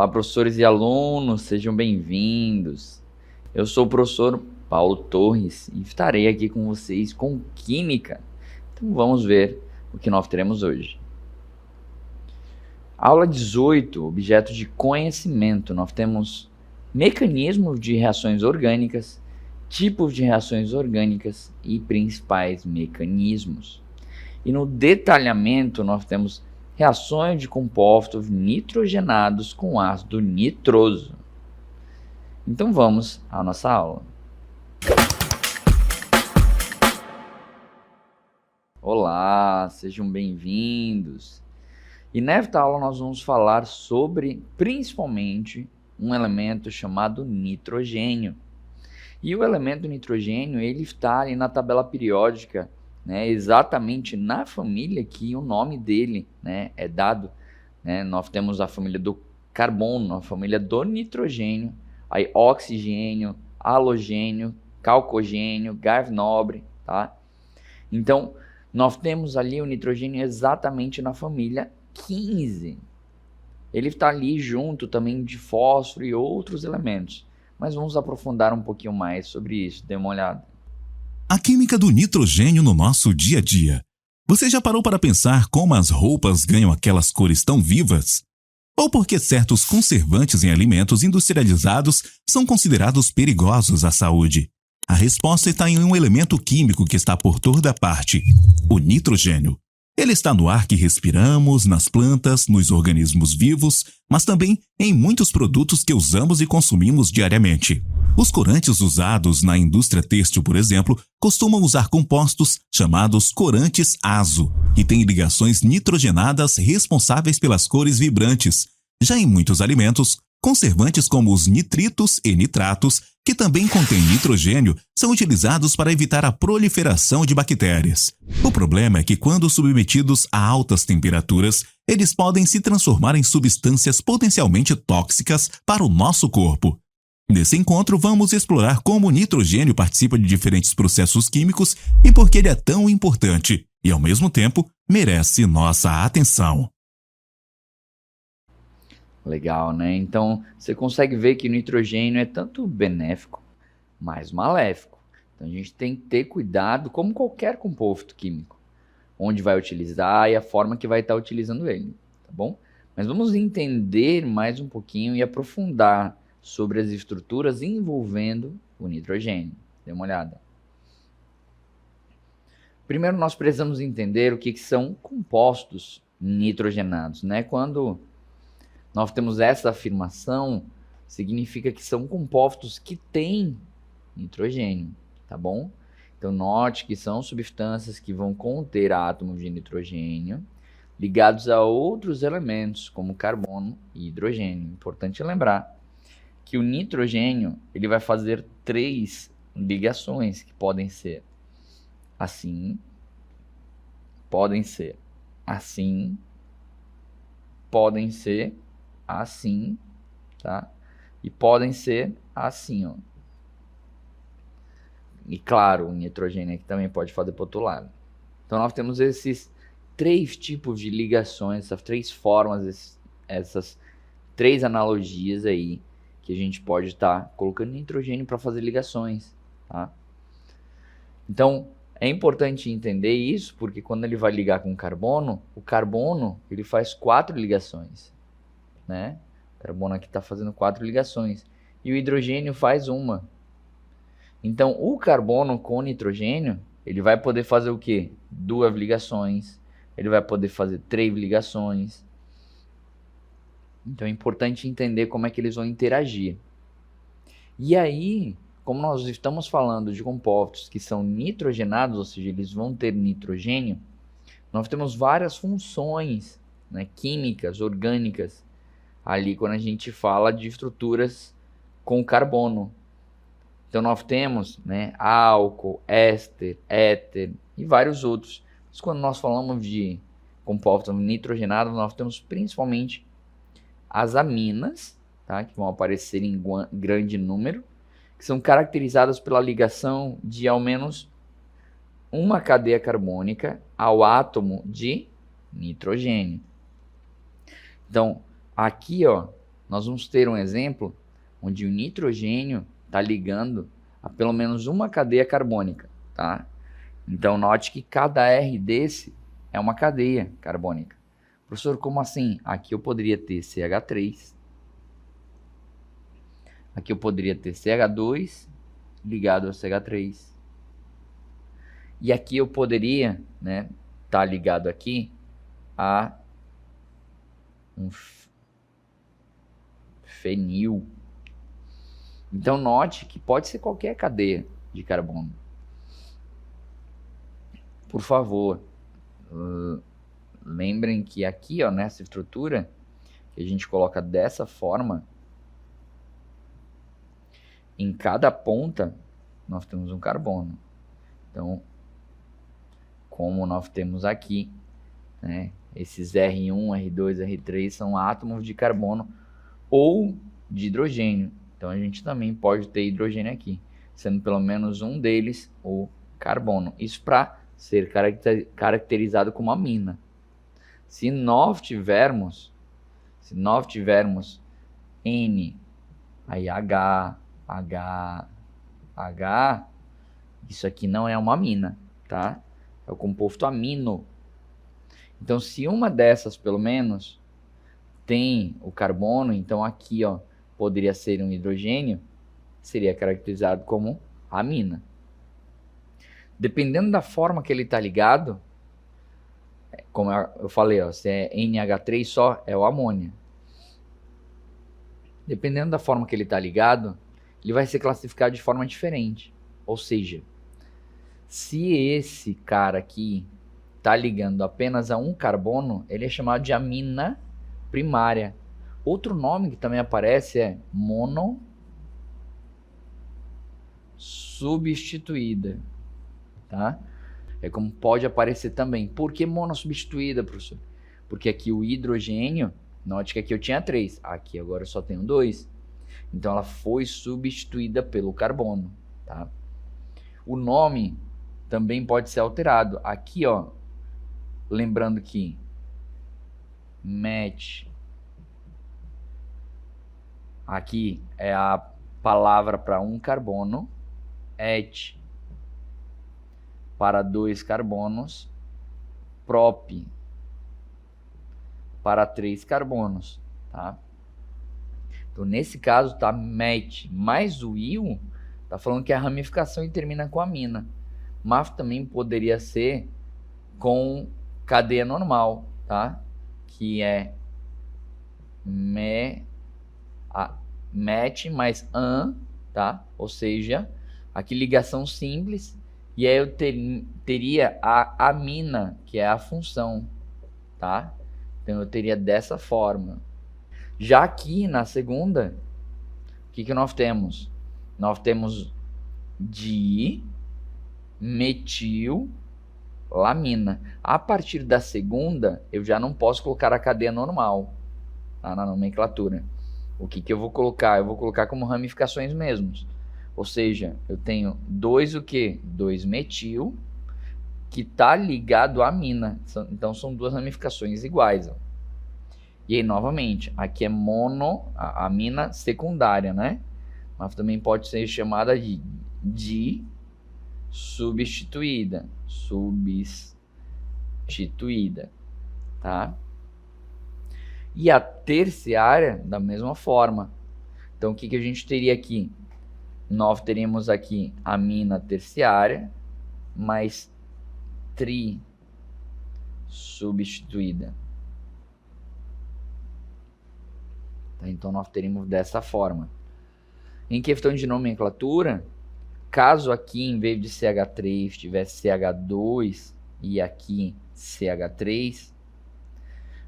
Olá, professores e alunos, sejam bem-vindos. Eu sou o professor Paulo Torres e estarei aqui com vocês com Química. Então vamos ver o que nós teremos hoje. Aula 18, objeto de conhecimento. Nós temos mecanismos de reações orgânicas, tipos de reações orgânicas e principais mecanismos. E no detalhamento nós temos reações de compostos nitrogenados com ácido nitroso. Então vamos à nossa aula. Olá, sejam bem-vindos. E nesta aula nós vamos falar sobre, principalmente, um elemento chamado nitrogênio. E o elemento nitrogênio, ele está ali na tabela periódica, né, exatamente na família que o nome dele, né, é dado. Né? Nós temos a família do carbono, a família do nitrogênio, aí oxigênio, halogênio, calcogênio, gás nobre, tá? Então, nós temos ali o nitrogênio exatamente na família 15. Ele está ali junto também de fósforo e outros elementos. Mas vamos aprofundar um pouquinho mais sobre isso, dê uma olhada. A química do nitrogênio no nosso dia a dia. Você já parou para pensar como as roupas ganham aquelas cores tão vivas? Ou porque certos conservantes em alimentos industrializados são considerados perigosos à saúde? A resposta está em um elemento químico que está por toda parte: o nitrogênio. Ele está no ar que respiramos, nas plantas, nos organismos vivos, mas também em muitos produtos que usamos e consumimos diariamente. Os corantes usados na indústria têxtil, por exemplo, costumam usar compostos chamados corantes azo, que têm ligações nitrogenadas responsáveis pelas cores vibrantes. Já em muitos alimentos, conservantes como os nitritos e nitratos, que também contêm nitrogênio, são utilizados para evitar a proliferação de bactérias. O problema é que, quando submetidos a altas temperaturas, eles podem se transformar em substâncias potencialmente tóxicas para o nosso corpo. Nesse encontro, vamos explorar como o nitrogênio participa de diferentes processos químicos e por que ele é tão importante e, ao mesmo tempo, merece nossa atenção. Legal, né? Então, você consegue ver que o nitrogênio é tanto benéfico, mas maléfico. Então, a gente tem que ter cuidado, como qualquer composto químico, onde vai utilizar e a forma que vai estar utilizando ele, tá bom? Mas vamos entender mais um pouquinho e aprofundar sobre as estruturas envolvendo o nitrogênio. Dê uma olhada. Primeiro, nós precisamos entender o que são compostos nitrogenados, né? Quando nós temos essa afirmação, significa que são compostos que têm nitrogênio, tá bom? Então, note que são substâncias que vão conter átomos de nitrogênio ligados a outros elementos, como carbono e hidrogênio. Importante lembrar que o nitrogênio ele vai fazer 3 ligações, que podem ser assim, podem ser assim, podem ser assim, tá? E podem ser assim, ó. E claro, o nitrogênio aqui também pode fazer para o outro lado. Então nós temos esses 3 tipos de ligações, essas 3 formas, essas 3 analogias aí que a gente pode estar colocando nitrogênio para fazer ligações, tá? Então é importante entender isso, porque quando ele vai ligar com o carbono ele faz 4 ligações. Né? O carbono aqui está fazendo 4 ligações e o hidrogênio faz uma. Então, o carbono com o nitrogênio, ele vai poder fazer o quê? 2 ligações, ele vai poder fazer 3 ligações. Então, é importante entender como é que eles vão interagir. E aí, como nós estamos falando de compostos que são nitrogenados, ou seja, eles vão ter nitrogênio, nós temos várias funções, né, químicas, orgânicas, ali quando a gente fala de estruturas com carbono. Então nós temos, né, álcool, éster, éter e vários outros. Mas quando nós falamos de compostos nitrogenados, nós temos principalmente as aminas, tá, que vão aparecer em grande número, que são caracterizadas pela ligação de ao menos uma cadeia carbônica ao átomo de nitrogênio. Então, aqui, ó, nós vamos ter um exemplo onde o nitrogênio está ligando a pelo menos uma cadeia carbônica, tá? Então, note que cada R desse é uma cadeia carbônica. Professor, como assim? Aqui eu poderia ter CH3. Aqui eu poderia ter CH2 ligado ao CH3. E aqui eu poderia, né, tá ligado aqui a um fenil. Então, note que pode ser qualquer cadeia de carbono. Por favor, lembrem que aqui, ó, nessa estrutura, que a gente coloca dessa forma, em cada ponta, nós temos um carbono. Então, como nós temos aqui, né, esses R1, R2, R3 são átomos de carbono ou de hidrogênio. Então, a gente também pode ter hidrogênio aqui, sendo pelo menos um deles o carbono. Isso para ser caracterizado como amina. Se nós tivermos N, aí H, isso aqui não é uma amina, tá? É o composto amino. Então, se uma dessas, pelo menos, tem o carbono, então aqui, ó, poderia ser um hidrogênio, seria caracterizado como amina. Dependendo da forma que ele está ligado, como eu falei, ó, se é NH3 só, é o amônia. Dependendo da forma que ele está ligado, ele vai ser classificado de forma diferente. Ou seja, se esse cara aqui está ligando apenas a um carbono, ele é chamado de amina primária. Outro nome que também aparece é monossubstituída, tá? É como pode aparecer também. Por que monossubstituída, professor? Porque aqui o hidrogênio, note que aqui eu tinha 3, aqui agora eu só tenho 2. Então ela foi substituída pelo carbono, tá? O nome também pode ser alterado. Aqui, ó, lembrando que MET, aqui é a palavra para um carbono, ET para 2 carbonos, prop para 3 carbonos, tá? Então, nesse caso, tá MET mais o íon, tá falando que a ramificação termina com amina. Mas também poderia ser com cadeia normal, tá? Que é MET mais AN, tá? Ou seja, aqui ligação simples, e aí eu teria a amina, que é a função, tá? Então eu teria dessa forma. Já aqui na segunda, o que nós temos? Nós temos dimetilamina. A partir da segunda, eu já não posso colocar a cadeia normal, tá? Na nomenclatura. O que eu vou colocar? Eu vou colocar como ramificações mesmos. Ou seja, eu tenho 2 o quê? 2-metil, que está ligado à amina. Então, são 2 ramificações iguais. Ó. E aí, novamente, aqui é a amina secundária, né? Mas também pode ser chamada de substituída. Tá? E a terciária, da mesma forma. Então, o que a gente teria aqui? Nós teríamos aqui amina terciária mais substituída. Tá? Então, nós teríamos dessa forma. Em questão de nomenclatura, caso aqui, em vez de CH3, tivesse CH2 e aqui CH3,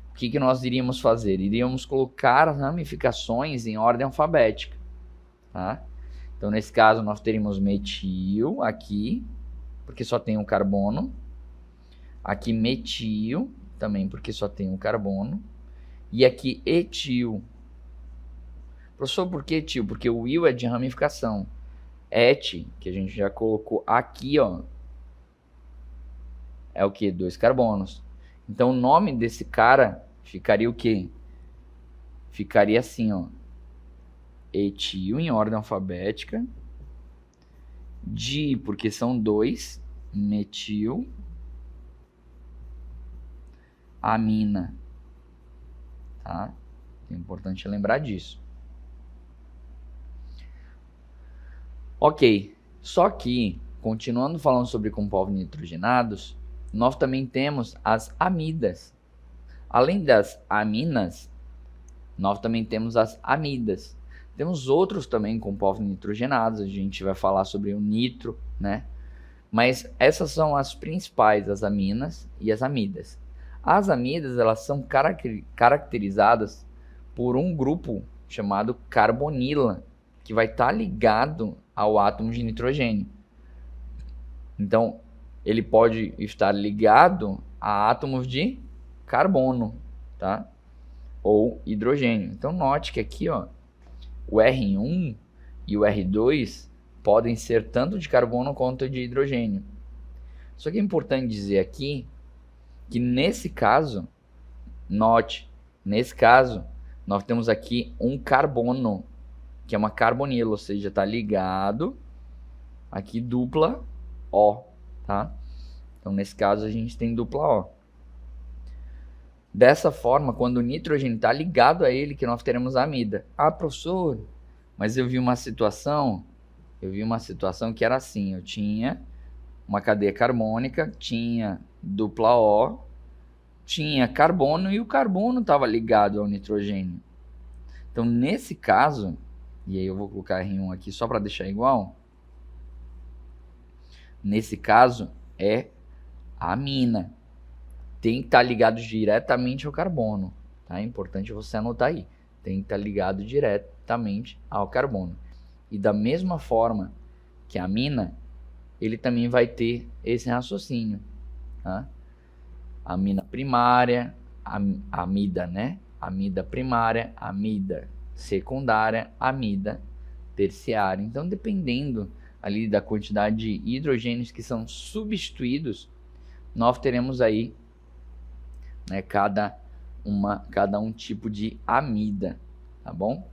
o que nós iríamos fazer? Iríamos colocar as ramificações em ordem alfabética. Tá? Então, nesse caso, nós teríamos metil aqui, porque só tem um carbono. Aqui metil, também porque só tem um carbono. E aqui etil. Professor, por que etil? Porque o il é de ramificação. Et, que a gente já colocou aqui, ó, é o que? 2 carbonos. Então, o nome desse cara ficaria o quê? ficaria assim, ó. Etil em ordem alfabética. Di, porque são 2. Metil. Amina. Tá? É importante lembrar disso. Ok. Só que, continuando falando sobre compostos nitrogenados, nós também temos as amidas. Além das aminas, nós também temos as amidas. Temos outros também compostos nitrogenados, a gente vai falar sobre o nitro, né? Mas essas são as principais, as aminas e as amidas. As amidas, elas são caracterizadas por um grupo chamado carbonila, que vai estar ligado ao átomo de nitrogênio. Então, ele pode estar ligado a átomos de carbono, tá? Ou hidrogênio. Então, note que aqui, ó, o R1 e o R2 podem ser tanto de carbono quanto de hidrogênio. Só que é importante dizer aqui que nesse caso, note, nesse caso, nós temos aqui um carbono, que é uma carbonila, ou seja, está ligado aqui dupla O, tá? Então, nesse caso, a gente tem dupla O. Dessa forma, quando o nitrogênio está ligado a ele, que nós teremos a amida. Ah, professor, mas eu vi uma situação que era assim, eu tinha uma cadeia carbônica, tinha dupla O, tinha carbono e o carbono estava ligado ao nitrogênio. Então, nesse caso, e aí eu vou colocar R1 aqui só para deixar igual, nesse caso é a amina. Tem que estar ligado diretamente ao carbono, tá? É importante você anotar aí. Tem que estar ligado diretamente ao carbono. E da mesma forma que a amina, ele também vai ter esse raciocínio, tá? Amina primária, amida, né? Amida primária, amida secundária, amida terciária. Então, dependendo ali da quantidade de hidrogênios que são substituídos, nós teremos aí, né, cada um tipo de amida, tá bom?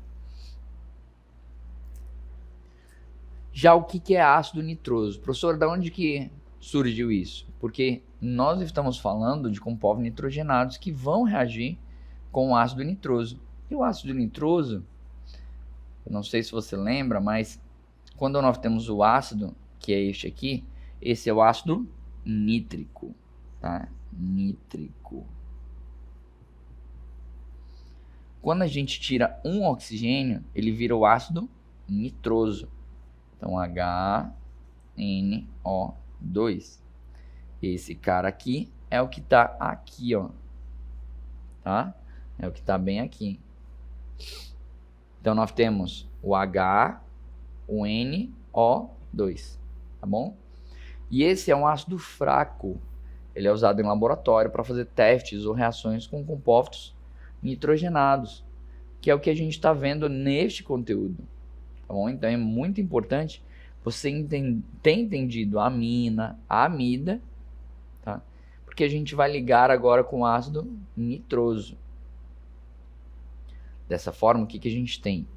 Já o que é ácido nitroso? Professor, da onde que surgiu isso? Porque nós estamos falando de compostos nitrogenados que vão reagir com o ácido nitroso. E o ácido nitroso, eu não sei se você lembra, mas quando nós temos o ácido, que é este aqui, esse é o ácido nítrico, tá? Nítrico. Quando a gente tira um oxigênio, ele vira o ácido nitroso. Então, HNO2. Esse cara aqui é o que está aqui, ó. Tá? É o que está bem aqui. Então, nós temos o H, o NO2. Tá bom? E esse é um ácido fraco. Ele é usado em laboratório para fazer testes ou reações com compostos nitrogenados, que é o que a gente está vendo neste conteúdo. Tá bom? Então é muito importante você ter entendido a amina, a amida, tá? Porque a gente vai ligar agora com ácido nitroso. Dessa forma, o que a gente tem?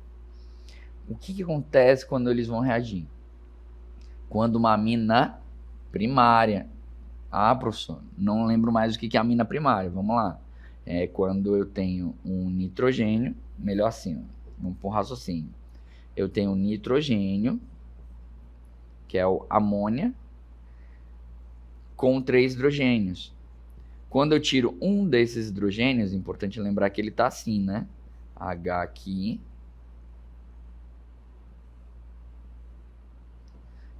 O que acontece quando eles vão reagir? Quando uma amina primária... Ah, professor, não lembro mais o que é amina primária. Vamos lá. É quando eu tenho um nitrogênio, melhor assim, ó, vamos por raciocínio. Eu tenho um nitrogênio, que é o amônia, com 3 hidrogênios. Quando eu tiro um desses hidrogênios, é importante lembrar que ele está assim, né? H aqui.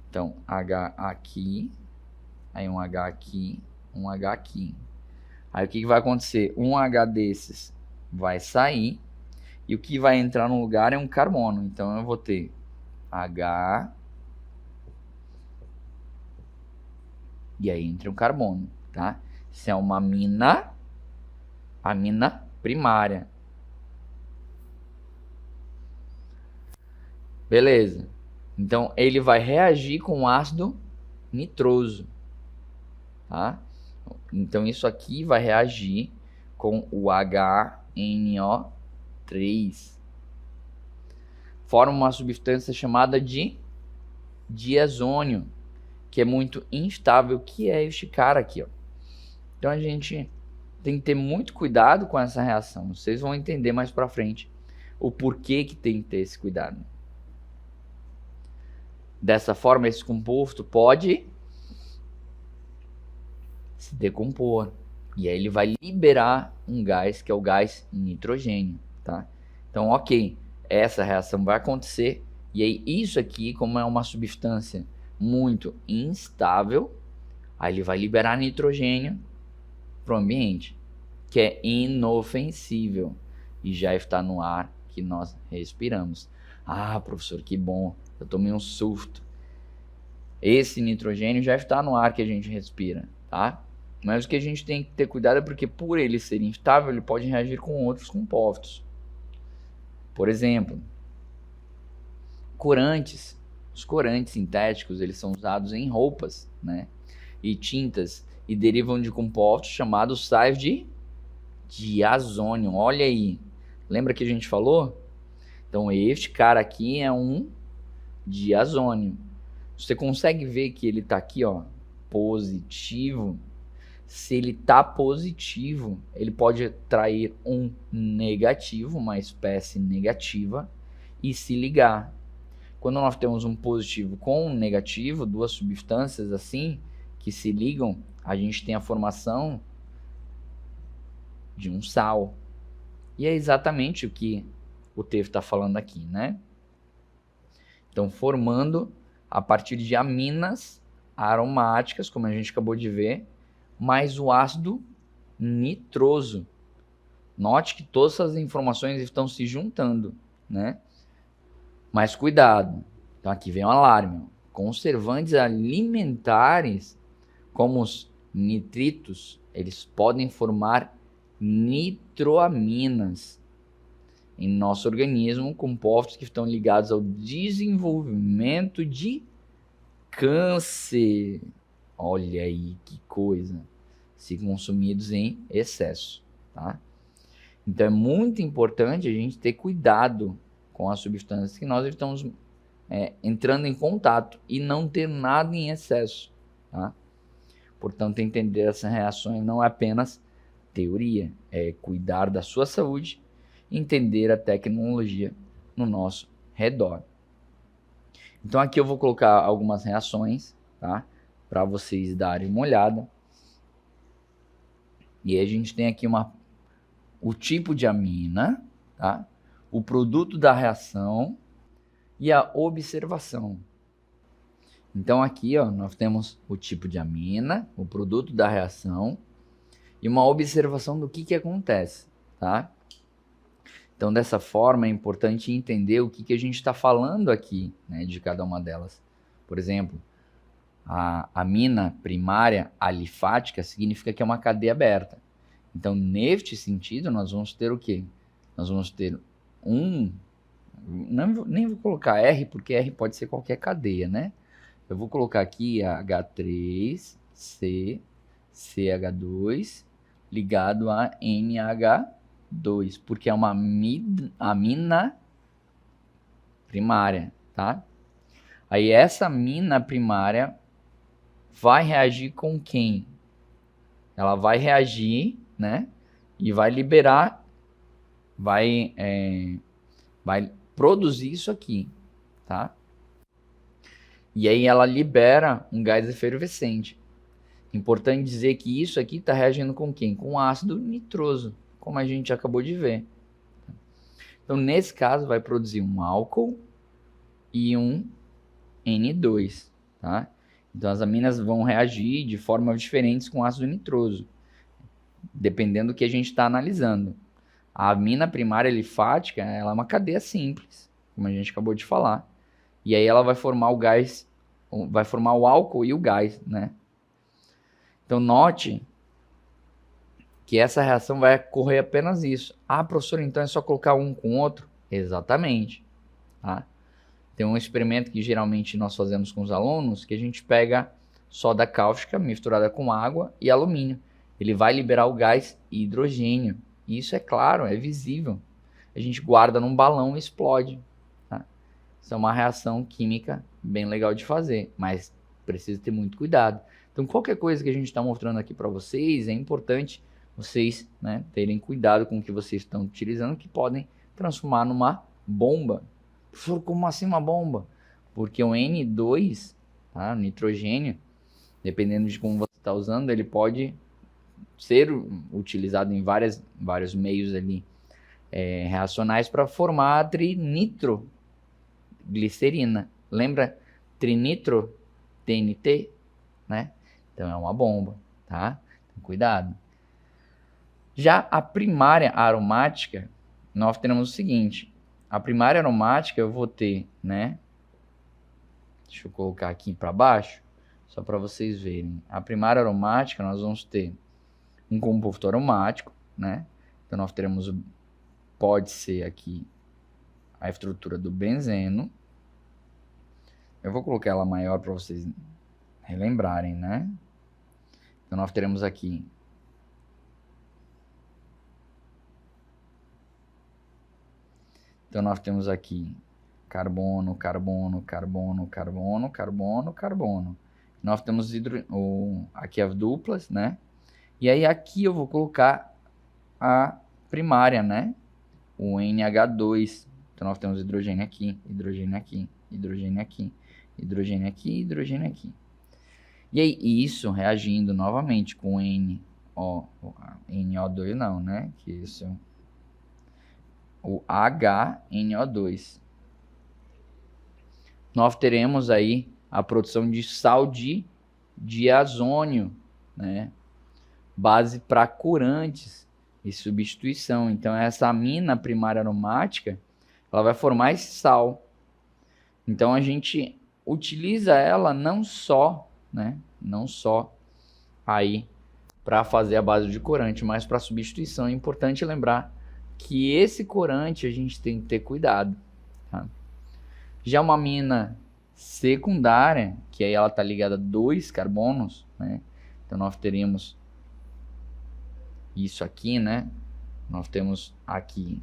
Então, H aqui, aí um H aqui, um H aqui. Aí o que vai acontecer? Um H desses vai sair e o que vai entrar no lugar é um carbono. Então eu vou ter H e aí entra um carbono, tá? Isso é uma amina primária. Beleza. Então ele vai reagir com o ácido nitroso, tá? Então isso aqui vai reagir com o HNO3 H3. Forma uma substância chamada de diazônio, que é muito instável, que é este cara aqui, ó. Então a gente tem que ter muito cuidado com essa reação. Vocês vão entender mais para frente o porquê que tem que ter esse cuidado. Dessa forma, esse composto pode se decompor. E aí ele vai liberar um gás, que é o gás nitrogênio, tá? Então, ok, essa reação vai acontecer. E aí isso aqui, como é uma substância muito instável, aí ele vai liberar nitrogênio para o ambiente, que é inofensível e já está no ar que nós respiramos. Ah, professor, que bom, eu tomei um susto. Esse nitrogênio já está no ar que a gente respira, tá? Mas o que a gente tem que ter cuidado é porque por ele ser instável, ele pode reagir com outros compostos. Por exemplo, corantes. Os corantes sintéticos, eles são usados em roupas, né? E tintas, e derivam de compostos chamados sais de diazônio. Olha aí, lembra que a gente falou? Então este cara aqui é um diazônio. Você consegue ver que ele está aqui, ó, positivo. Se ele está positivo, ele pode atrair um negativo, uma espécie negativa, e se ligar. Quando nós temos um positivo com um negativo, duas substâncias assim, que se ligam, a gente tem a formação de um sal. E é exatamente o que o texto está falando aqui, né? Então, formando a partir de aminas aromáticas, como a gente acabou de ver, mais o ácido nitroso. Note que todas essas informações estão se juntando, né? Mas cuidado, então aqui vem um alarme. Conservantes alimentares, como os nitritos, eles podem formar nitroaminas em nosso organismo, compostos que estão ligados ao desenvolvimento de câncer. Olha aí que coisa, se consumidos em excesso, tá? Então é muito importante a gente ter cuidado com as substâncias que nós estamos entrando em contato e não ter nada em excesso, tá? Portanto, entender essas reações não é apenas teoria, é cuidar da sua saúde, entender a tecnologia no nosso redor. Então aqui eu vou colocar algumas reações, tá? Para vocês darem uma olhada. E aí a gente tem aqui o tipo de amina, tá? O produto da reação e a observação. Então aqui, ó, nós temos o tipo de amina, o produto da reação e uma observação do que acontece, tá? Então dessa forma é importante entender o que a gente está falando aqui, né, de cada uma delas. Por exemplo, a amina primária alifática significa que é uma cadeia aberta. Então, neste sentido, nós vamos ter o quê? Nós vamos ter nem vou colocar R, porque R pode ser qualquer cadeia, né? Eu vou colocar aqui a H3, CH2, ligado a NH2, porque é uma amina primária, tá? Aí essa amina primária vai reagir com quem? Ela vai reagir, né? E vai liberar, vai produzir isso aqui, tá? E aí ela libera um gás efervescente. Importante dizer que isso aqui está reagindo com quem? Com ácido nitroso, como a gente acabou de ver. Então, nesse caso, vai produzir um álcool e um N2, tá? Então, as aminas vão reagir de formas diferentes com ácido nitroso, dependendo do que a gente está analisando. A amina primária alifática, ela é uma cadeia simples, como a gente acabou de falar. E aí ela vai formar o gás, vai formar o álcool e o gás, né? Então, note que essa reação vai ocorrer apenas isso. Ah, professor, então é só colocar um com o outro? Exatamente, tá? Tem um experimento que geralmente nós fazemos com os alunos, que a gente pega soda cáustica misturada com água e alumínio. Ele vai liberar o gás hidrogênio. E isso é claro, é visível. a gente guarda num balão e explode. Tá? Isso é uma reação química bem legal de fazer, mas precisa ter muito cuidado. Então, qualquer coisa que a gente está mostrando aqui para vocês, é importante vocês, né, terem cuidado com o que vocês estão utilizando, que podem transformar numa bomba. Professor, como assim uma bomba? Porque o N2, tá, o nitrogênio, dependendo de como você está usando, ele pode ser utilizado em vários meios ali, reacionais para formar a trinitroglicerina. Lembra trinitro TNT, né? Então é uma bomba, tá? Então, cuidado. Já a primária aromática, nós teremos o seguinte: a primária aromática eu vou ter, né? Deixa eu colocar aqui para baixo, só para vocês verem. A primária aromática nós vamos ter um composto aromático, né? Então nós teremos, pode ser aqui a estrutura do benzeno. Eu vou colocar ela maior para vocês relembrarem, né? Então nós teremos aqui carbono, carbono, carbono, carbono, carbono, carbono. Nós temos aqui as duplas, né? E aí aqui eu vou colocar a primária, né? O NH2. Então nós temos hidrogênio aqui, hidrogênio aqui, hidrogênio aqui, hidrogênio aqui, hidrogênio aqui. E aí isso reagindo novamente com NO2 não, né? Que isso o HNO2. Nós teremos aí a produção de sal de diazônio, né? Base para corantes e substituição. Então essa amina primária aromática, ela vai formar esse sal. Então a gente utiliza ela não só, né? Não só aí para fazer a base de corante, mas para substituição. É importante lembrar que esse corante a gente tem que ter cuidado. Tá? Já uma amina secundária, que aí ela está ligada a 2 carbonos, né? Então nós teríamos isso aqui, né? Nós temos aqui,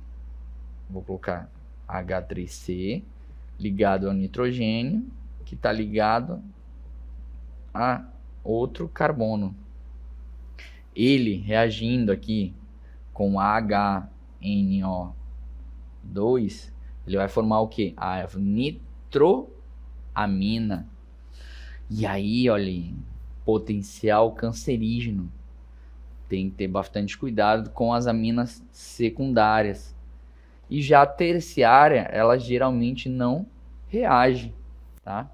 vou colocar H3C ligado ao nitrogênio, que está ligado a outro carbono. Ele reagindo aqui com HNO2, ele vai formar o que? A nitroamina. E aí, olha, potencial cancerígeno. Tem que ter bastante cuidado com as aminas secundárias. E já a terciária, ela geralmente não reage, tá?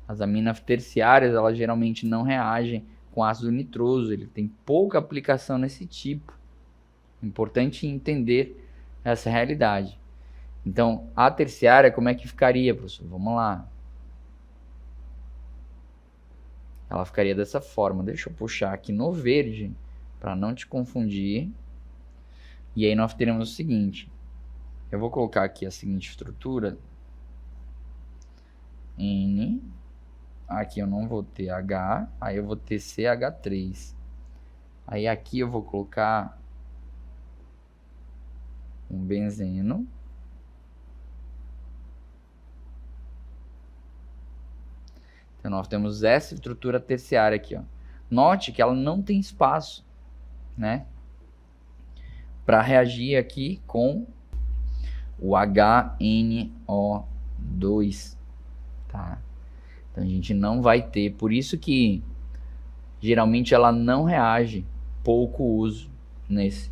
As aminas terciárias, elas geralmente não reagem com ácido nitroso. Ele tem pouca aplicação nesse tipo. Importante entender essa realidade. Então, a terciária, como é que ficaria, professor? Vamos lá. Ela ficaria dessa forma. Deixa eu puxar aqui no verde, para não te confundir. E aí nós teremos o seguinte. Eu vou colocar aqui a seguinte estrutura. N. Aqui eu não vou ter H. Aí eu vou ter CH3. Aí aqui eu vou colocar um benzeno. Então nós temos essa estrutura terciária aqui, ó. Note que ela não tem espaço, né, para reagir aqui com o HNO2, tá? Então a gente não vai ter, por isso que geralmente ela não reage, pouco uso nesse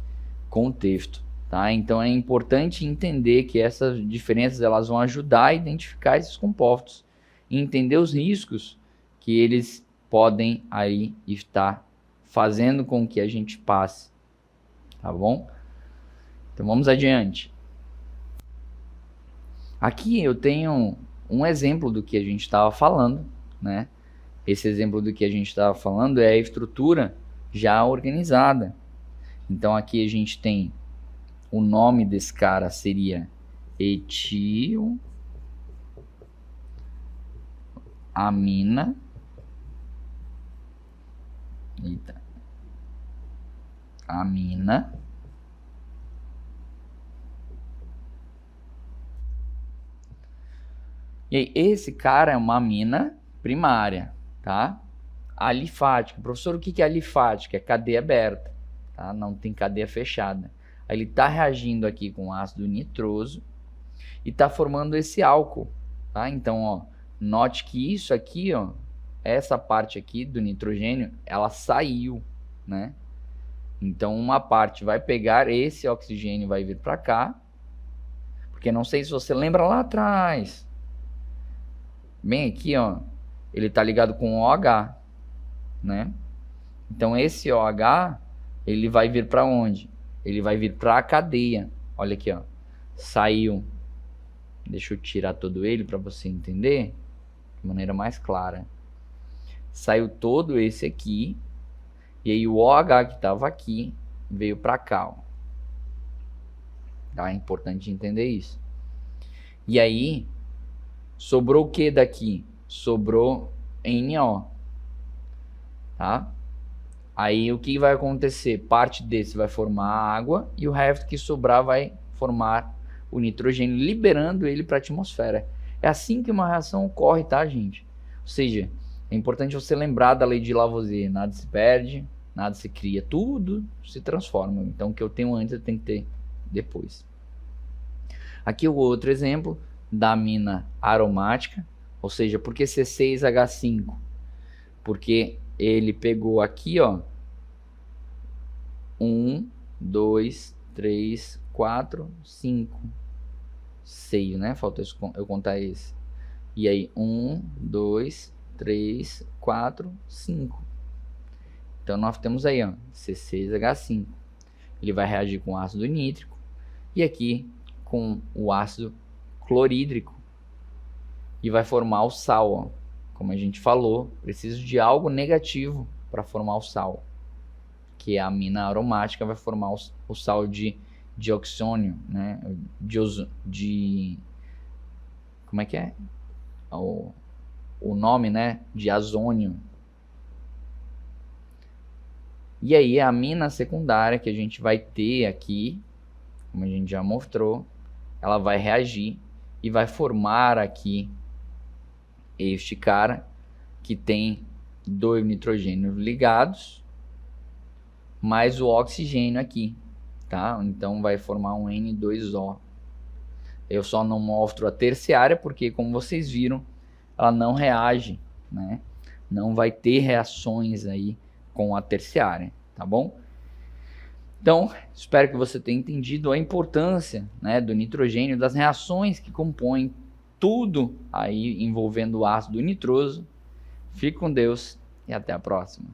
contexto, tá? Então é importante entender que essas diferenças elas vão ajudar a identificar esses compostos e entender os riscos que eles podem aí estar fazendo com que a gente passe, tá bom? Então vamos adiante. Aqui eu tenho um exemplo do que a gente estava falando, né? Esse exemplo do que a gente estava falando é a estrutura já organizada. Então aqui a gente tem o nome desse cara seria etilamina. Amina. E aí, esse cara é uma amina primária, tá? Alifática. Professor, o que é alifática? É cadeia aberta, tá? Não tem cadeia fechada. Aí ele está reagindo aqui com ácido nitroso e está formando esse álcool, tá? Então, ó, note que isso aqui, ó, essa parte aqui do nitrogênio, ela saiu, né? Então, uma parte vai pegar esse oxigênio, vai vir para cá, porque não sei se você lembra lá atrás, bem aqui, ó, ele está ligado com OH, né? Então, esse OH, ele vai vir para onde? Ele vai vir para a cadeia. Olha aqui, ó, saiu. Deixa eu tirar todo ele para você entender de maneira mais clara. Saiu todo esse aqui. E aí o OH que estava aqui veio para cá. Ó. Tá? É importante entender isso. E aí, sobrou o que daqui? Sobrou NO. Tá? Aí o que vai acontecer? Parte desse vai formar água e o resto que sobrar vai formar o nitrogênio, liberando ele para a atmosfera. É assim que uma reação ocorre, tá, gente? Ou seja, é importante você lembrar da lei de Lavoisier. Nada se perde, nada se cria, tudo se transforma. Então, o que eu tenho antes, eu tenho que ter depois. Aqui o outro exemplo da amina aromática, ou seja, por que C6H5? Porque ele pegou aqui, ó, 1, 2, 3, 4, 5, 6, né? Falta eu contar esse. E aí, 1, 2, 3, 4, 5. Então, nós temos aí, ó, C6H5. Ele vai reagir com ácido nítrico e aqui com o ácido clorídrico. E vai formar o sal, ó. Como a gente falou, preciso de algo negativo para formar o sal, que é a amina aromática, vai formar o sal de dioxônio, né? Como é que é? O nome, né? De azônio. E aí a amina secundária que a gente vai ter aqui, como a gente já mostrou, ela vai reagir e vai formar aqui este cara que tem 2 nitrogênios ligados, mais o oxigênio aqui, tá? Então vai formar um N2O. Eu só não mostro a terciária porque, como vocês viram, ela não reage, né? Não vai ter reações aí com a terciária, tá bom? Então, espero que você tenha entendido a importância, né, do nitrogênio, das reações que compõem tudo aí envolvendo o ácido nitroso. Fique com Deus e até a próxima.